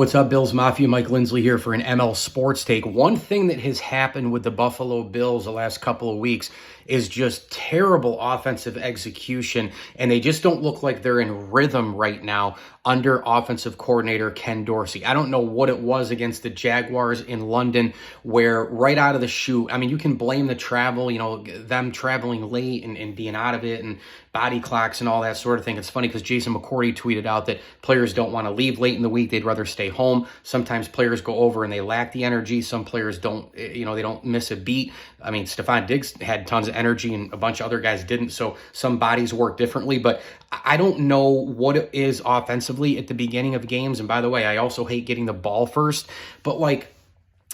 What's up, Bills Mafia? Mike Lindsley here for an ML Sports Take. One thing that has happened with the Buffalo Bills the last couple of weeks is just terrible offensive execution, and they just don't look like they're in rhythm right now under offensive coordinator Ken Dorsey. I don't know what it was against the Jaguars in London where right out of the chute, I mean, you can blame the travel, them traveling late and being out of it and body clocks and all that sort of thing. It's funny because Jason McCourty tweeted out that players don't want to leave late in the week. They'd rather stay home. Sometimes players go over and they lack the energy. Some players don't, they don't miss a beat. I mean, Stephon Diggs had tons of energy and a bunch of other guys didn't. So some bodies work differently, but I don't know what it is offensively at the beginning of games. And by the way, I also hate getting the ball first, but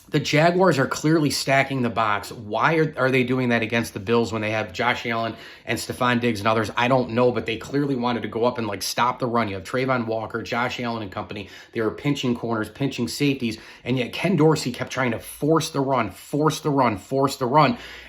the Jaguars are clearly stacking the box. Why are they doing that against the Bills when they have Josh Allen and Stephon Diggs and others? I don't know, but they clearly wanted to go up and stop the run. You have Trayvon Walker, Josh Allen and company. They were pinching corners, pinching safeties, and yet Ken Dorsey kept trying to force the run.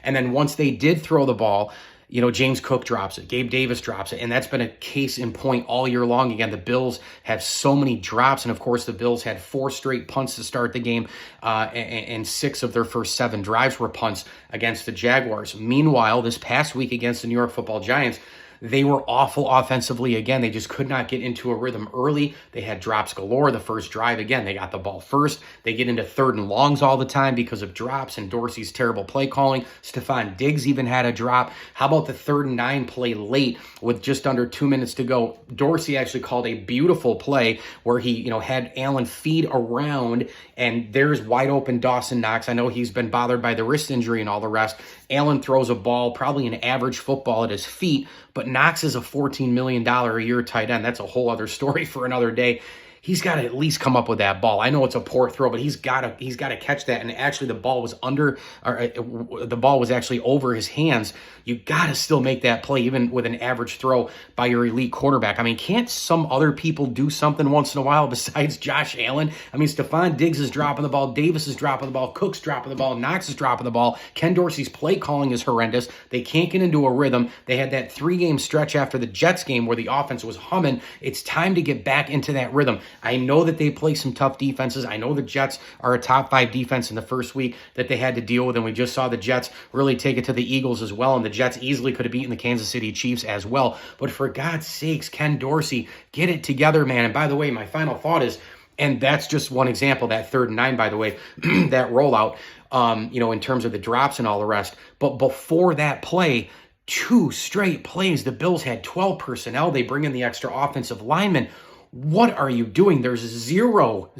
And then once they did throw the ball, James Cook drops it. Gabe Davis drops it. And that's been a case in point all year long. Again, the Bills have so many drops. And, of course, the Bills had 4 straight punts to start the game, and 6 of their first 7 drives were punts against the Jaguars. Meanwhile, this past week against the New York Football Giants, they were awful offensively. Again, they just could not get into a rhythm early. They had drops galore. The first drive, again, they got the ball first. They get into 3rd and longs all the time because of drops and Dorsey's terrible play calling. Stephon Diggs even had a drop. How about the 3rd and 9 play late with just under 2 minutes to go? Dorsey actually called a beautiful play where he, had Allen feed around, and there's wide open Dawson Knox. I know he's been bothered by the wrist injury and all the rest. Allen throws a ball, probably an average football at his feet, but Knox is a $14 million a year tight end. That's a whole other story for another day. He's got to at least come up with that ball. I know it's a poor throw, but he's got to catch that. And actually, the ball was actually over his hands. You got to still make that play, even with an average throw by your elite quarterback. I mean, can't some other people do something once in a while besides Josh Allen? I mean, Stephon Diggs is dropping the ball, Davis is dropping the ball, Cook's dropping the ball, Knox is dropping the ball. Ken Dorsey's play calling is horrendous. They can't get into a rhythm. They had that 3-game stretch after the Jets game where the offense was humming. It's time to get back into that rhythm. I know that they play some tough defenses. I know the Jets are a top 5 defense in the first week that they had to deal with, and we just saw the Jets really take it to the Eagles as well, and the Jets easily could have beaten the Kansas City Chiefs as well. But for God's sakes, Ken Dorsey, get it together, man. And by the way, my final thought is, and that's just one example, that 3rd and 9, by the way, that rollout, in terms of the drops and all the rest. But before that play, 2 straight plays, the Bills had 12 personnel. They bring in the extra offensive linemen. What are you doing? There's zero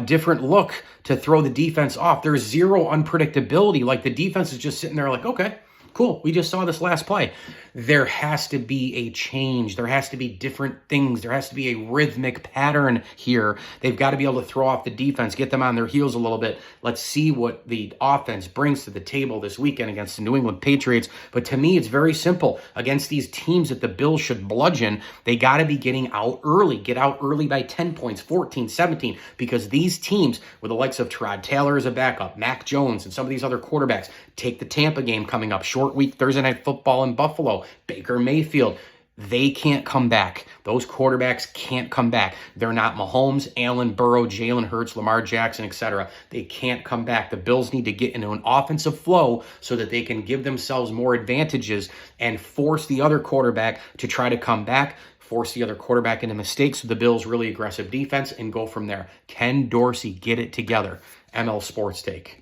different look to throw the defense off. There's zero unpredictability. The defense is just sitting there okay, cool. We just saw this last play. There has to be a change. There has to be different things. There has to be a rhythmic pattern here. They've got to be able to throw off the defense, get them on their heels a little bit. Let's see what the offense brings to the table this weekend against the New England Patriots. But to me, it's very simple. Against these teams that the Bills should bludgeon, they got to be getting out early. Get out early by 10 points, 14, 17, because these teams, with the likes of Tyrod Taylor as a backup, Mac Jones, and some of these other quarterbacks, take the Tampa game coming up, short week, Thursday Night Football in Buffalo, Baker Mayfield, they can't come back. Those quarterbacks can't come back. They're not Mahomes, Allen, Burrow, Jalen Hurts, Lamar Jackson, etc. They can't come back. The Bills need to get into an offensive flow so that they can give themselves more advantages and force the other quarterback to try to come back, force the other quarterback into mistakes with the Bills' really aggressive defense, and go from there. Ken Dorsey, get it together. ML Sports Take.